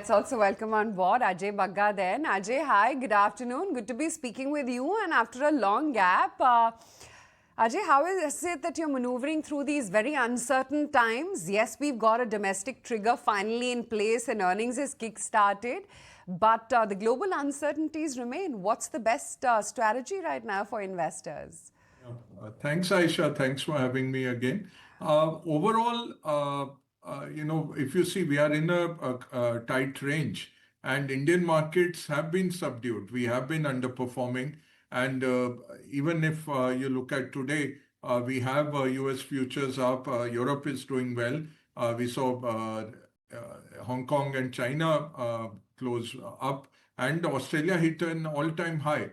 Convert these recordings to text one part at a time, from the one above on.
Let's also welcome on board Ajay Bagga then. Ajay, hi, good afternoon. Good to be speaking with you. And after a long gap, Ajay, how is it that you're maneuvering through these very uncertain times? Yes, we've got a domestic trigger finally in place and earnings is kick-started. But the global uncertainties remain. What's the best strategy right now for investors? Thanks, Aisha. Thanks for having me again. Overall, if you see, we are in a tight range, and Indian markets have been subdued. We have been underperforming, and even if you look at today, we have U.S. futures up. Europe is doing well. We saw Hong Kong and China close up, and Australia hit an all-time high.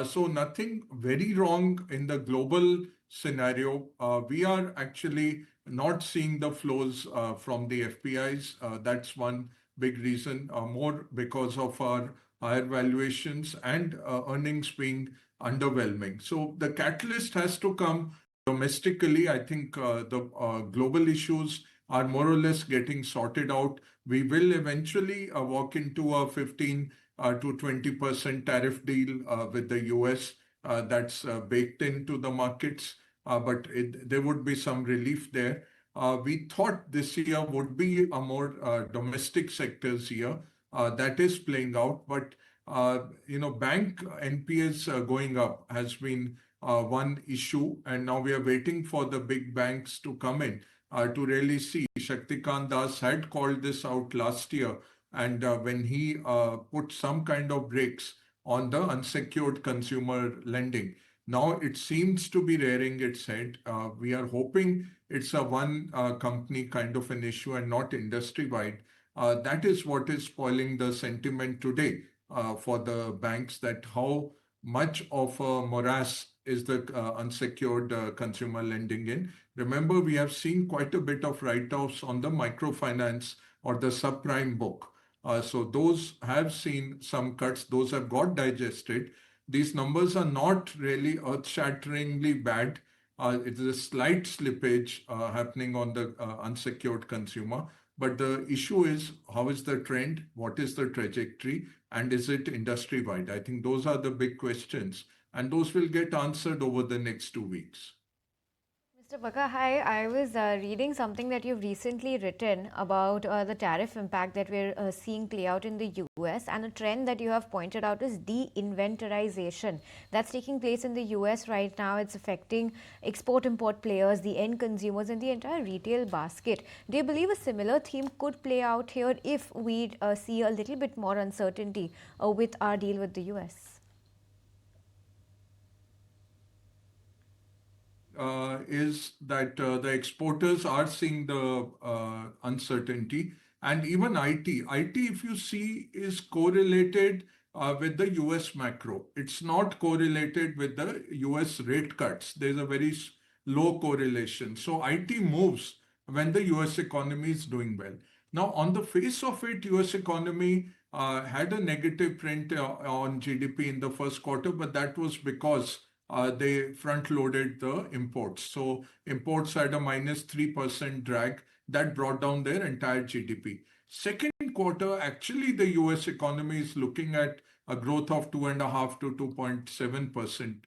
So nothing very wrong in the global scenario. We are actually not seeing the flows from the FPIs. That's one big reason, more because of our higher valuations and earnings being underwhelming. So the catalyst has to come domestically. I think the global issues are more or less getting sorted out. We will eventually walk into a 15 to 20% tariff deal with the US. That's baked into the markets, but there would be some relief there. We thought this year would be a more domestic sectors year. That is playing out, but bank NPS going up has been one issue, and now we are waiting for the big banks to come in to really see. Shaktikant Das had called this out last year, and when he put some kind of brakes on the unsecured consumer lending. Now it seems to be rearing its head. We are hoping it's a one company kind of an issue and not industry-wide. That is what is spoiling the sentiment today for the banks, that how much of a morass is the unsecured consumer lending in. Remember, we have seen quite a bit of write-offs on the microfinance or the subprime book. So those have seen some cuts, those have got digested. These numbers are not really earth-shatteringly bad. It is a slight slippage happening on the unsecured consumer. But the issue is, how is the trend? What is the trajectory? And is it industry-wide? I think those are the big questions. And those will get answered over the next 2 weeks. Mr. Bagga, hi. I was reading something that you've recently written about the tariff impact that we're seeing play out in the US, and a trend that you have pointed out is de-inventorization. That's taking place in the US right now. It's affecting export-import players, the end consumers, and the entire retail basket. Do you believe a similar theme could play out here if we see a little bit more uncertainty with our deal with the US? Is that the exporters are seeing the uncertainty, and even IT. IT, if you see, is correlated with the US macro. It's not correlated with the US rate cuts. There's a very low correlation. So IT moves when the US economy is doing well. Now, on the face of it, US economy had a negative print on GDP in the first quarter, but that was because they front-loaded the imports. So imports had a -3% drag that brought down their entire GDP. Second quarter, actually, the US economy is looking at a growth of 2.5 to 2.7%.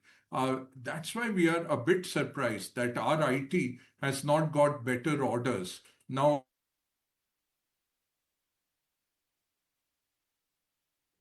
That's why we are a bit surprised that our IT has not got better orders. Now,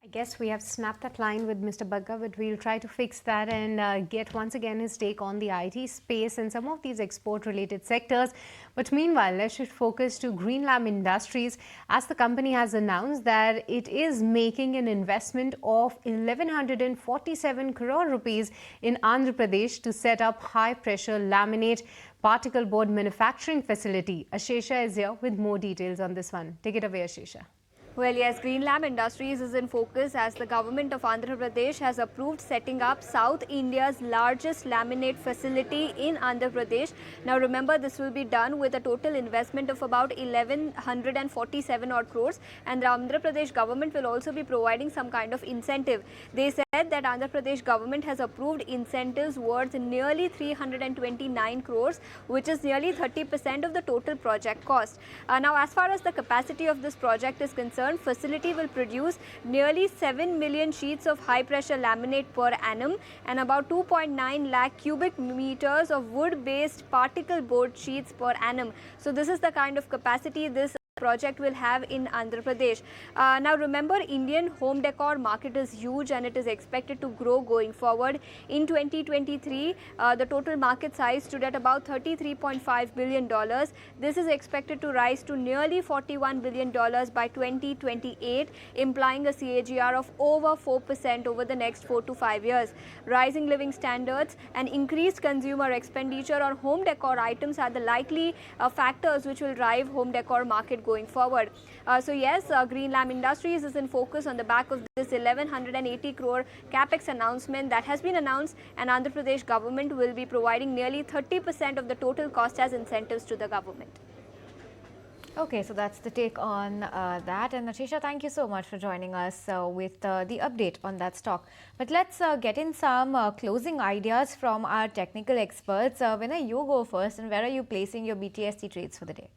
I guess we have snapped that line with Mr. Bagga, but we'll try to fix that and get once again his take on the IT space and some of these export-related sectors. But meanwhile, let's shift focus to Greenlam Industries, as the company has announced that it is making an investment of 1,147 crore rupees in Andhra Pradesh to set up high-pressure laminate particle board manufacturing facility. Ashesha is here with more details on this one. Take it away, Ashesha. Well, yes, Greenlam Industries is in focus as the government of Andhra Pradesh has approved setting up South India's largest laminate facility in Andhra Pradesh. Now, remember, this will be done with a total investment of about 1,147 odd crores, and the Andhra Pradesh government will also be providing some kind of incentive. They said that Andhra Pradesh government has approved incentives worth nearly 329 crores, which is nearly 30% of the total project cost. Now, as far as the capacity of this project is concerned, concerned, facility will produce nearly 7 million sheets of high pressure laminate per annum and about 2.9 lakh cubic meters of wood based particle board sheets per annum. So this is the kind of capacity this project will have in Andhra Pradesh. Now remember, Indian home decor market is huge and it is expected to grow going forward. In 2023, the total market size stood at about $33.5 billion. This is expected to rise to nearly $41 billion by 2028, implying a CAGR of over 4% over the next 4 to 5 years. Rising living standards and increased consumer expenditure on home decor items are the likely factors which will drive home decor market going forward. So yes, Greenlam Industries is in focus on the back of this 1180 crore capex announcement that has been announced, and Andhra Pradesh government will be providing nearly 30% of the total cost as incentives to the government. Okay, so that's the take on that. And Natisha, thank you so much for joining us with the update on that stock. But let's get in some closing ideas from our technical experts. Vinay, you go first, and where are you placing your BTST trades for the day?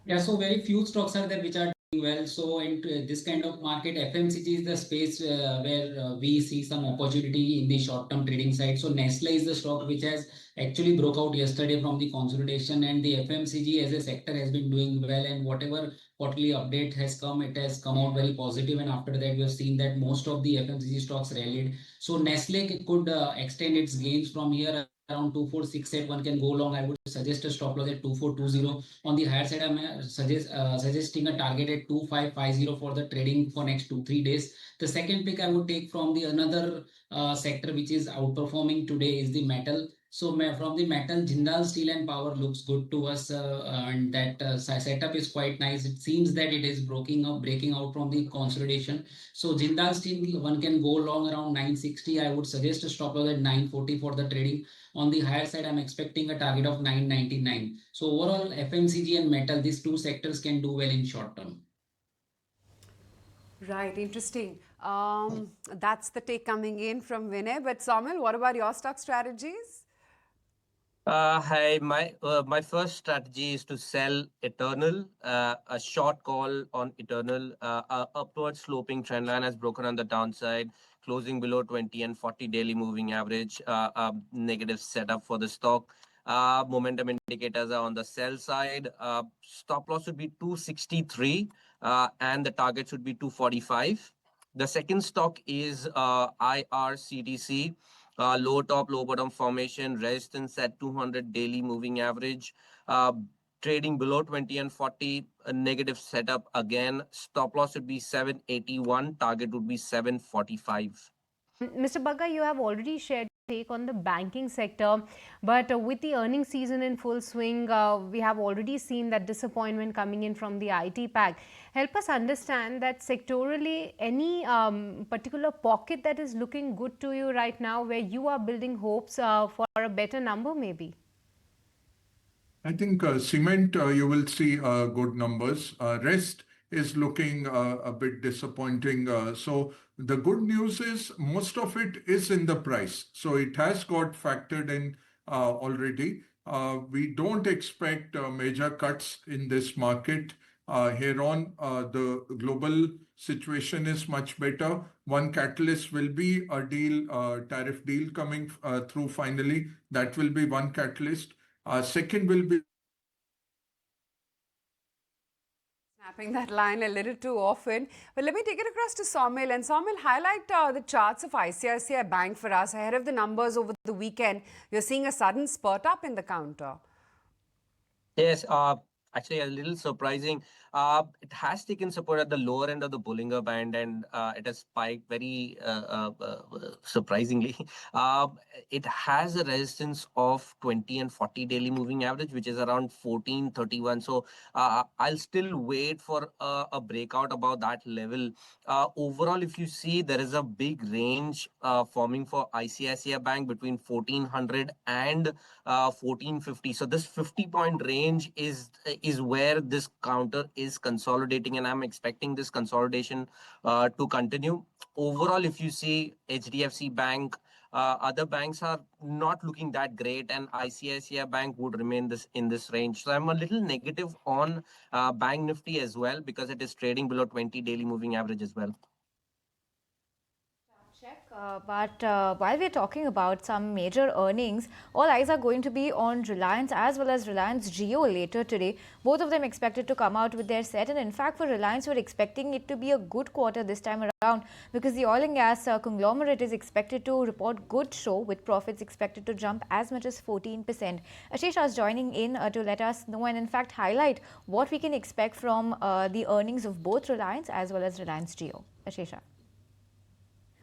Yeah, so very few stocks are there which are doing well. So in this kind of market, FMCG is the space where we see some opportunity in the short-term trading side. So Nestle is the stock which has actually broke out yesterday from the consolidation, and the FMCG as a sector has been doing well. And whatever quarterly update has come, it has come out very positive. And after that, we have seen that most of the FMCG stocks rallied. So Nestle could extend its gains from here. Around 2468, one can go long. I would suggest a stop loss at 2420. On the higher side, I'm suggesting a target at 2550 for the trading for next 2-3 days. The second pick I would take from the another sector which is outperforming today is the metal. So from the metal, Jindal Steel and Power looks good to us, and that setup is quite nice. It seems that it is breaking out from the consolidation. So Jindal Steel, one can go long around 960. I would suggest a stop loss at 940 for the trading. On the higher side, I'm expecting a target of 999. So overall, FMCG and metal, these two sectors can do well in short term. Right, interesting. That's the take coming in from Vinay. But Saumil, what about your stock strategies? Hi, my first strategy is to sell Eternal, a short call on Eternal. Upward sloping trend line has broken on the downside, closing below 20 and 40 daily moving average. Negative setup for the stock. Momentum indicators are on the sell side. Stop loss would be 263, and the target should be 245. The second stock is IRCTC. Low top, low bottom formation, resistance at 200 daily moving average. Trading below 20 and 40, a negative setup again. Stop loss would be 781, target would be 745. Mr. Bagga, you have already shared your take on the banking sector, but with the earnings season in full swing, we have already seen that disappointment coming in from the IT pack. Help us understand that sectorally, any particular pocket that is looking good to you right now, where you are building hopes for a better number maybe? I think cement, you will see good numbers. Rest is looking a bit disappointing. So the good news is most of it is in the price. So it has got factored in already. We don't expect major cuts in this market. Here on, the global situation is much better. One catalyst will be a deal, tariff deal coming through finally. That will be one catalyst. Second will be Snapping that line a little too often. But let me take it across to Saumil. And Saumil, highlight the charts of ICICI Bank for us ahead of the numbers over the weekend. You're seeing a sudden spurt up in the counter. Yes, actually a little surprising. It has taken support at the lower end of the Bollinger Band, and it has spiked very surprisingly. It has a resistance of 20 and 40 daily moving average, which is around 1431. So I'll still wait for a breakout above that level. Overall, if you see, there is a big range forming for ICICI Bank between 1400 and 1450. So this 50-point range is where this counter is consolidating, and I'm expecting this consolidation to continue. Overall, if you see HDFC Bank, Other banks are not looking that great, and ICICI Bank would remain this in this range. So I'm a little negative on Bank Nifty as well because it is trading below 20 daily moving average as well. But while we're talking about some major earnings, all eyes are going to be on Reliance as well as Reliance Jio later today. Both of them expected to come out with their set, and in fact for Reliance we're expecting it to be a good quarter this time around because the oil and gas conglomerate is expected to report good show with profits expected to jump as much as 14%. Ashesha is joining in to let us know and in fact highlight what we can expect from the earnings of both Reliance as well as Reliance Jio. Ashesha.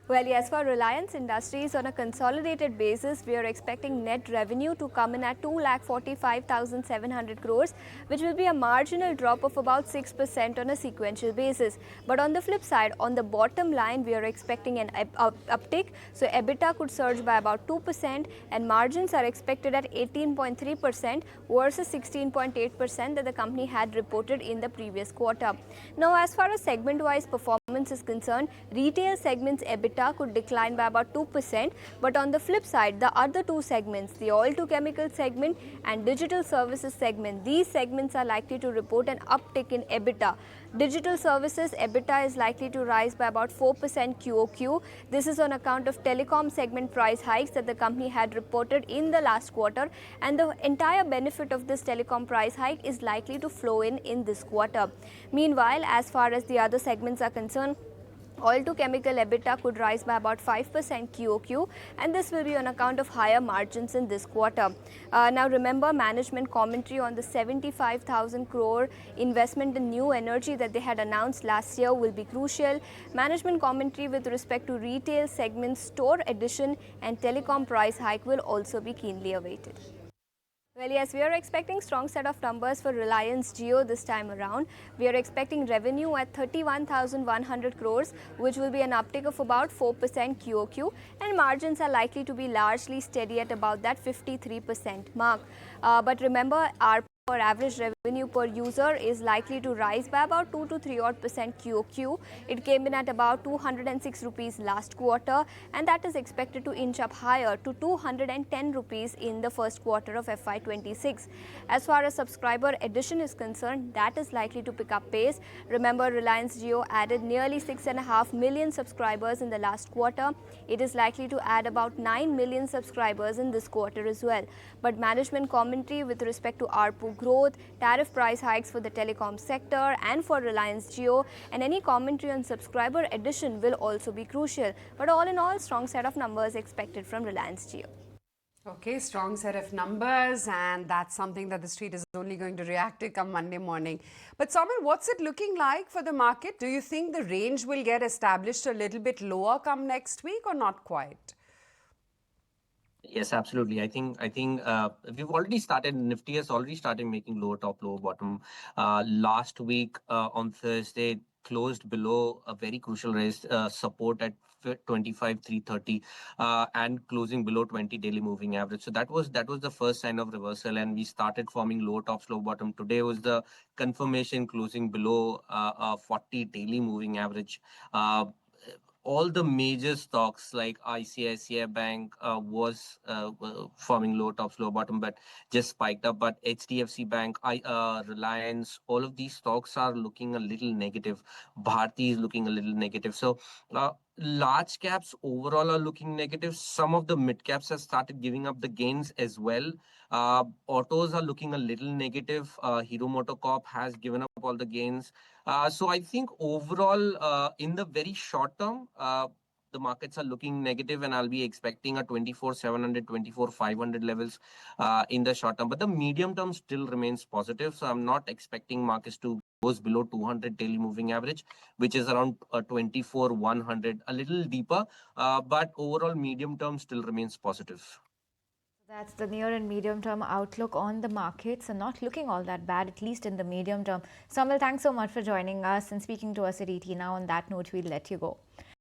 Well, yes, for Reliance Industries on a consolidated basis, we are expecting net revenue to come in at 2,45,700 crores, which will be a marginal drop of about 6% on a sequential basis. But on the flip side, on the bottom line, we are expecting an uptick. So EBITDA could surge by about 2% and margins are expected at 18.3% versus 16.8% that the company had reported in the previous quarter. Now, as far as segment-wise performance is concerned, retail segment's EBITDA could decline by about 2%, but on the flip side, the other two segments, the oil to chemical segment and digital services segment, these segments are likely to report an uptick in EBITDA. Digital services EBITDA is likely to rise by about 4% QOQ. This is on account of telecom segment price hikes that the company had reported in the last quarter, and the entire benefit of this telecom price hike is likely to flow in this quarter. Meanwhile, as far as the other segments are concerned, oil to chemical EBITDA could rise by about 5% QOQ, and this will be on account of higher margins in this quarter. Now remember, management commentary on the 75,000 crore investment in new energy that they had announced last year will be crucial. Management commentary with respect to retail segment store addition and telecom price hike will also be keenly awaited. Well, yes, we are expecting strong set of numbers for Reliance Jio this time around. We are expecting revenue at 31,100 crores, which will be an uptick of about 4% QOQ, and margins are likely to be largely steady at about that 53% mark. But remember, our average revenue per user is likely to rise by about 2 to 3% QOQ. It came in at about 206 rupees last quarter, and that is expected to inch up higher to 210 rupees in the first quarter of FY26. As far as subscriber addition is concerned, that is likely to pick up pace. Remember, Reliance Jio added nearly 6.5 million subscribers in the last quarter. It is likely to add about 9 million subscribers in this quarter as well. But management commentary with respect to ARPU growth, tariff price hikes for the telecom sector and for Reliance Jio, and any commentary on subscriber addition will also be crucial. But all in all, strong set of numbers expected from Reliance Jio. Okay, strong set of numbers, and that's something that the street is only going to react to come Monday morning. But Saumil, what's it looking like for the market? Do you think the range will get established a little bit lower come next week or not quite? Yes, absolutely. I think we've already started. Nifty has already started making lower top, lower bottom. Last week on Thursday closed below a very crucial raise support at 25,330 and closing below 20 daily moving average. So that was the first sign of reversal, and we started forming lower top, low bottom. Today was the confirmation closing below 40 daily moving average. All the major stocks like ICICI Bank was forming low tops, low bottom, but just spiked up. But HDFC Bank, Reliance, all of these stocks are looking a little negative. Bharti is looking a little negative. So large caps overall are looking negative. Some of the mid caps have started giving up the gains as well. Autos are looking a little negative. Hero MotoCorp has given up all the gains. So I think overall, in the very short term, the markets are looking negative, and I'll be expecting a 24,700, 24,500 levels in the short term. But the medium term still remains positive. So I'm not expecting markets to goes below 200 daily moving average, which is around 24,100, a little deeper. But overall, medium term still remains positive. That's the near and medium term outlook on the markets, and not looking all that bad, at least in the medium term. Saumil, thanks so much for joining us and speaking to us at ET Now. On that note, we'll let you go.